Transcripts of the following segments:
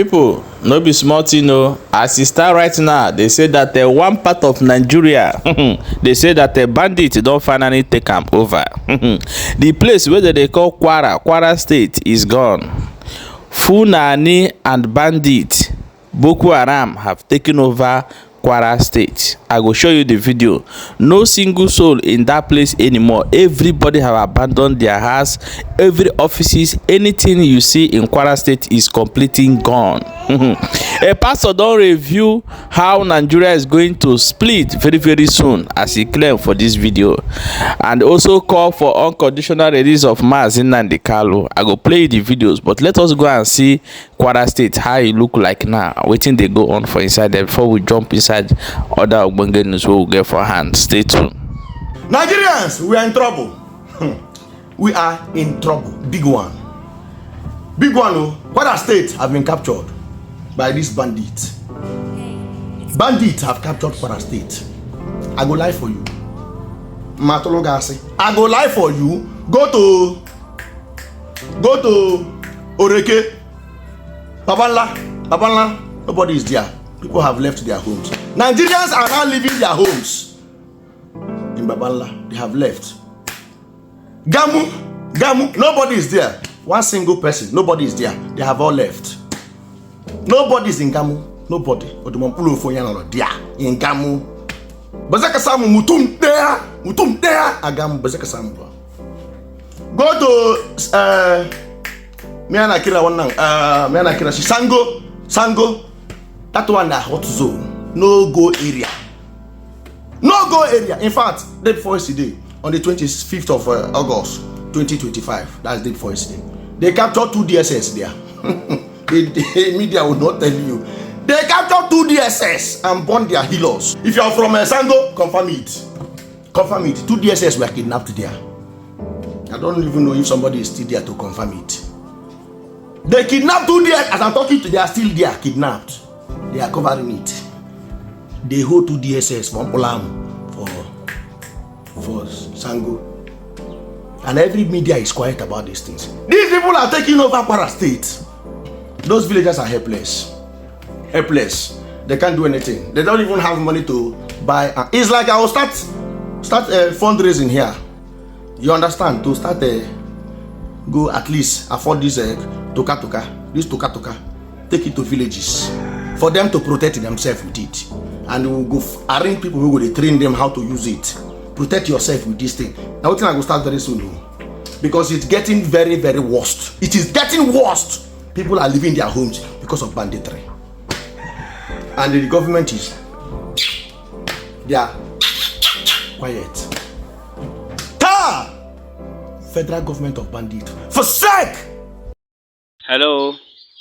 people, no be small thing, no. As e start right now, they say that one part of Nigeria, they say that the bandit don't finally take am over. The place where they call Kwara State is gone. Fulani and bandit Boko Haram have taken over Kwara State. I will show you the video. No single soul in that place anymore. Everybody have abandoned their house. Every offices, anything you see in Kwara State is completely gone. A pastor don't review how Nigeria is going to split very soon, as he claimed for this video, and also call for unconditional release of Mazi Nnamdi Kanu. I go play the videos, but let us go and see Kwara State, how it look like now, waiting they go on for inside there before we jump inside other Ogbonge news we will get for hand. Stay tuned. Nigerians, we are in trouble. We are in trouble. Big one. Big one, oh. Kwara State have been captured by these bandits. Bandits have captured Kwara State. I go lie for you. Matologasi. I go lie for you. Go to Oreke. Babanla. Nobody is there. People have left their homes. Nigerians are now leaving their homes. In Babanla, they have left. Gamu, nobody is there. One single person, nobody is there. They have all left. Nobody is in Gamu. Nobody. Odumampulu Foyan there in Gamu. Bazaka Samu mutum there. Agamu Bazaka Samu. Go to Miana Kira Sango. That one a hot zone. No go area. In fact, day before yesterday, on the 25th of August 2025, that's day before yesterday, they captured 2 DSS there. The media will not tell you. They captured 2 DSS and burned their healers. If you are from Sango, confirm it. 2 DSS were kidnapped there. I don't even know if somebody is still there to confirm it. They kidnapped 2 DSS. As I'm talking to, they are still there, kidnapped. They are covering it. They hold 2 DSS from Olam for Sango. And every media is quiet about these things. These people are taking over Kwara State. Those villagers are helpless. They can't do anything. They don't even have money to buy. It's like I will start fundraising here. You understand? To start go at least afford this toka. This toka. Take it to villages for them to protect themselves with it. And we will go arrange people who will train them how to use it. Protect yourself with this thing. Now, I will start very soon, because it's getting very worst. It is getting worst. People are leaving their homes because of banditry, and the government is quiet. Federal government of bandit forsake. Hello,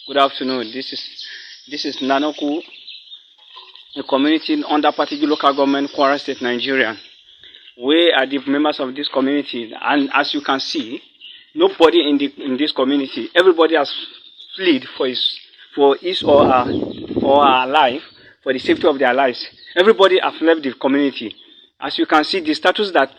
good afternoon. This is Nanoku, a community under particular local government, Kwara State, Nigeria. We are the members of this community, and as you can see, nobody in this community, everybody has fled for his or her life, for the safety of their lives. Everybody has left the community. As you can see, the status at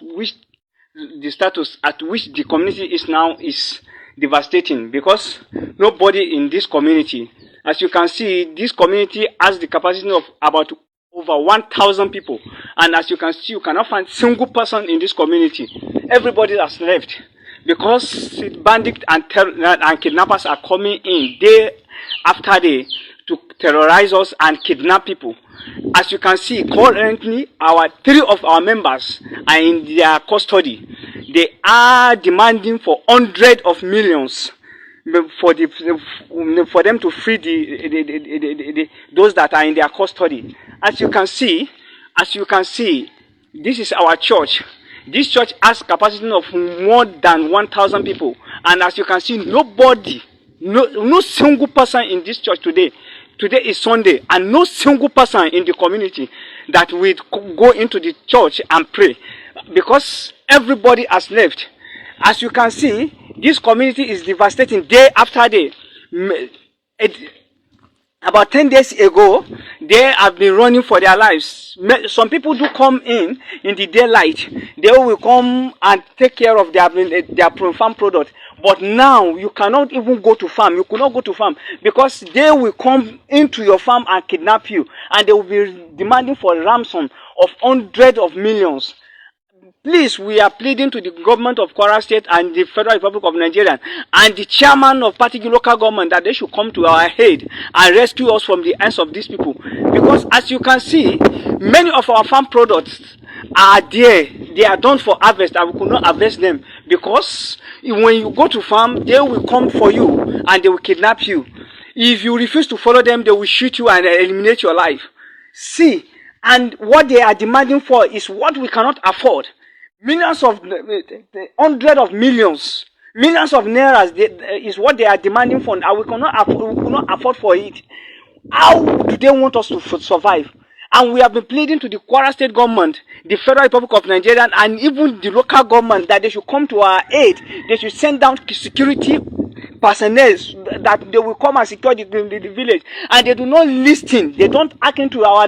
which the community is now is devastating, because nobody in this community, as you can see, this community has the capacity of about over 1,000 people, and as you can see, you cannot find a single person in this community. Everybody has left because bandits and kidnappers are coming in day after day to terrorize us and kidnap people. As you can see, currently, 3 of our members are in their custody. They are demanding for hundreds of millions for them to free those that are in their custody. As you can see, this is our church. This church has capacity of more than 1,000 people, and as you can see, no single person in this church today. Today is Sunday, and no single person in the community that will go into the church and pray, because everybody has left. As you can see, this community is devastating day after day. About 10 days ago, they have been running for their lives. Some people do come in the daylight. They will come and take care of their farm product. But now you cannot even go to farm. You could not go to farm because they will come into your farm and kidnap you, and they will be demanding for a ransom of hundreds of millions. Please, we are pleading to the government of Kwara State and the Federal Republic of Nigeria and the chairman of particular local government that they should come to our aid and rescue us from the hands of these people. Because as you can see, many of our farm products are there. They are done for harvest and we could not harvest them because when you go to farm, they will come for you and they will kidnap you. If you refuse to follow them, they will shoot you and eliminate your life. See, and what they are demanding for is what we cannot afford. Millions of, hundreds of millions, millions of nairas is what they are demanding for, and we cannot afford for it. How do they want us to survive? And we have been pleading to the Kwara State government, the Federal Republic of Nigeria, and even the local government that they should come to our aid. They should send down security personnel that they will come and secure the village. And they do not listen. They don't act into our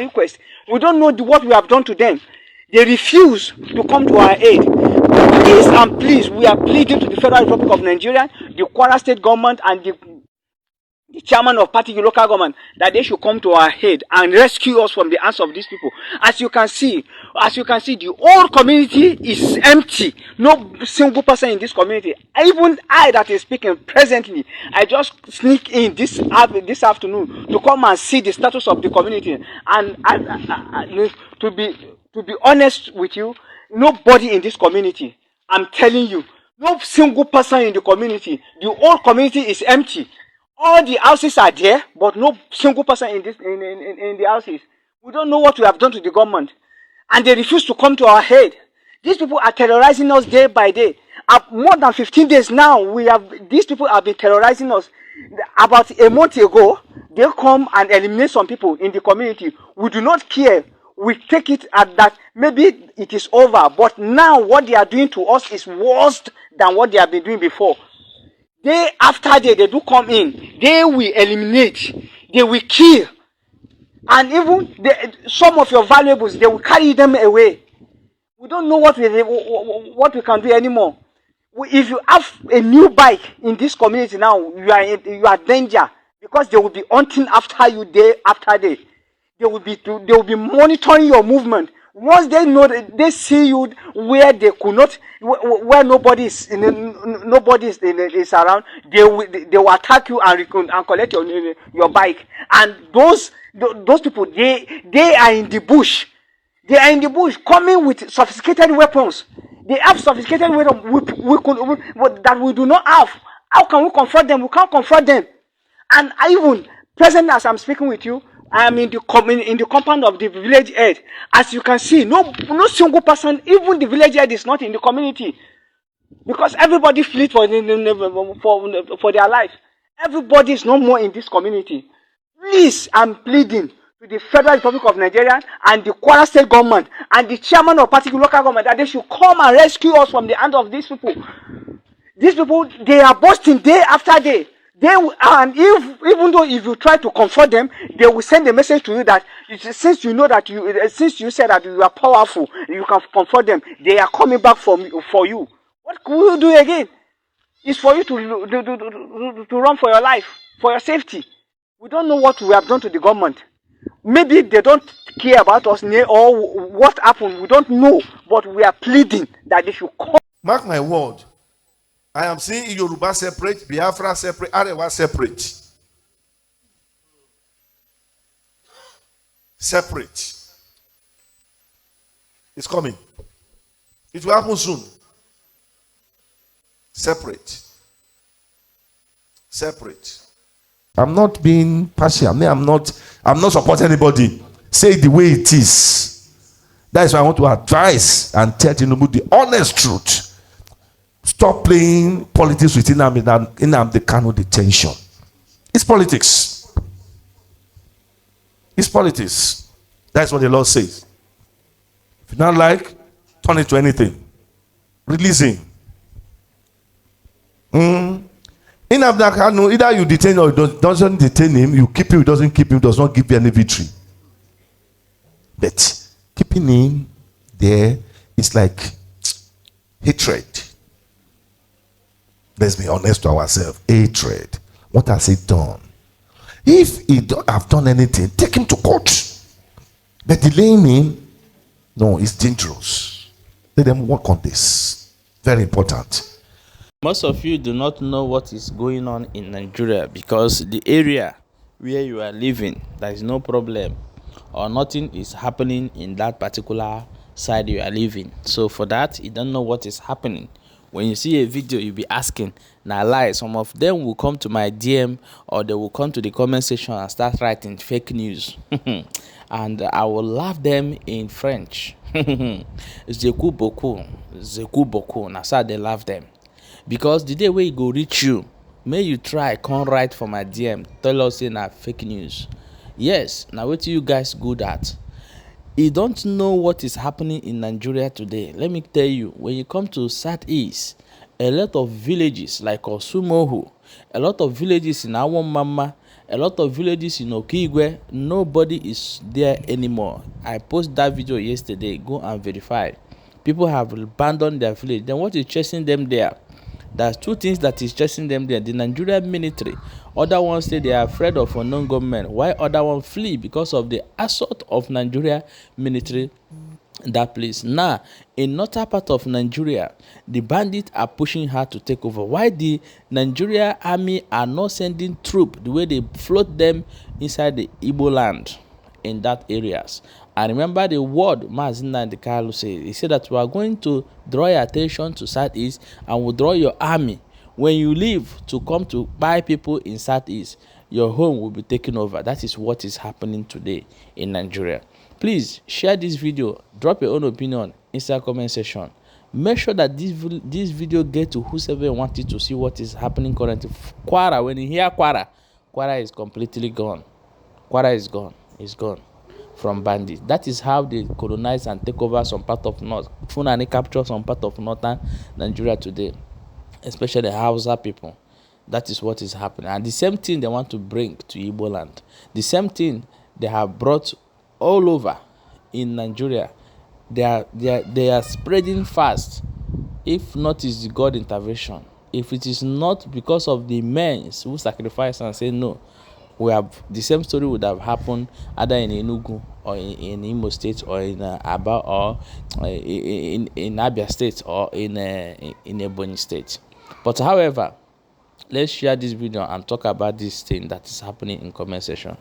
request. We don't know what we have done to them. They refuse to come to our aid. Please and please, we are pleading to the Federal Republic of Nigeria, the Kwara State government, and the chairman of party local government that they should come to our aid and rescue us from the hands of these people. As you can see, the whole community is empty. No single person in this community. Even I that is speaking presently, I just sneak in this afternoon to come and see the status of the community. And to be honest with you, nobody in this community, I'm telling you, no single person in the community, the whole community is empty. All the houses are there, but no single person in the houses. We don't know what we have done to the government. And they refuse to come to our aid. These people are terrorizing us day by day. More than 15 days now, these people have been terrorizing us. About a month ago, they come and eliminate some people in the community. We do not care. We take it at that maybe it is over. But now what they are doing to us is worse than what they have been doing before. Day after day, they do come in. They will eliminate. They will kill. And even some of your valuables, they will carry them away. We don't know what we can do anymore. If you have a new bike in this community now, you are in danger because they will be hunting after you day after day. They will be monitoring your movement. Once they know they see you where they could not, where nobody is around, they will attack you and collect your bike. And those people, they are in the bush. They are in the bush coming with sophisticated weapons. They have sophisticated weapons that we do not have. How can we confront them? We can't confront them. And even present as I'm speaking with you, I am in the compound of the village head. As you can see, no single person, even the village head, is not in the community, because everybody fled for their life. Everybody is no more in this community. Please, I'm pleading to the Federal Republic of Nigeria and the Kwara State government and the chairman of particular local government that they should come and rescue us from the hand of these people. These people, they are boasting day after day. And even though if you try to comfort them, they will send a message to you that since you said that you are powerful, you can comfort them. They are coming back for you. What could you do again? It's for you to run for your life, for your safety. We don't know what we have done to the government. Maybe they don't care about us or what happened. We don't know, but we are pleading that they should come. Mark my word. I am seeing Yoruba separate, Biafra separate, Arewa separate. Separate. It's coming. It will happen soon. Separate. Separate. I'm not being partial. I'm not supporting anybody. Say it the way it is. That is why I want to advise and tell Tinubu the honest truth. Stop playing politics with Nnamdi Kanu detention. It's politics. It's politics. That's what the law says. If you don't like, turn it to anything. Release him. Nnamdi Kanu, either you detain or you doesn't detain him, you keep him, you doesn't keep him, does not give you any victory. But keeping him there is like hatred. Let's be honest to ourselves. Hatred. What has he done? If he don't have done anything, take him to court. But delaying him, no, it's dangerous. Let them work on this. Very important. Most of you do not know what is going on in Nigeria because the area where you are living, there is no problem or nothing is happening in that particular side you are living. So for that, you don't know what is happening. When you see a video, you'll be asking, now lie. Some of them will come to my DM or they will come to the comment section and start writing fake news. And I will laugh them in French. Zeku beaucoup, zeku beaucoup. That's how they laugh them. Because the day wey e go reach you, may you try come write for my DM tell us say na fake news. Yes, na wetin you guys good at. You don't know what is happening in Nigeria today. Let me tell you, when you come to southeast, a lot of villages like Osumohu, a lot of villages in Awomama, a lot of villages in Okigwe, nobody is there anymore. I posted that video yesterday. Go and verify. People have abandoned their village. Then what is chasing them there? There's two things that is chasing them there. The Nigerian military. Other ones say they are afraid of unknown government. Why other ones flee? Because of the assault of Nigeria military that place. Now, in northern part of Nigeria, the bandits are pushing hard to take over. Why the Nigeria army are not sending troops the way they float them inside the Igbo land in that areas? I remember the word Mazina de Carlo said. He said that we are going to draw your attention to southeast and we'll draw your army. When you leave to come to buy people in southeast, your home will be taken over. That is what is happening today in Nigeria. Please share this video. Drop your own opinion inside comment section. Make sure that this video get to whoever wanted to see what is happening currently. Kwara, when you hear Kwara, Kwara is completely gone. Kwara is gone. It's gone from bandits. That is how they colonize and take over some part of north. Fulani capture some part of northern Nigeria today, especially the Hausa people. That is what is happening. And the same thing they want to bring to Igbo land. The same thing they have brought all over in Nigeria. They are spreading fast. If not, is the God intervention. If it is not because of the men who sacrifice and say no, we have the same story would have happened either in Enugu or in Imo State or in Aba or in Abia State or in Ebonyi State. But however, let's share this video and talk about this thing that is happening in comment section.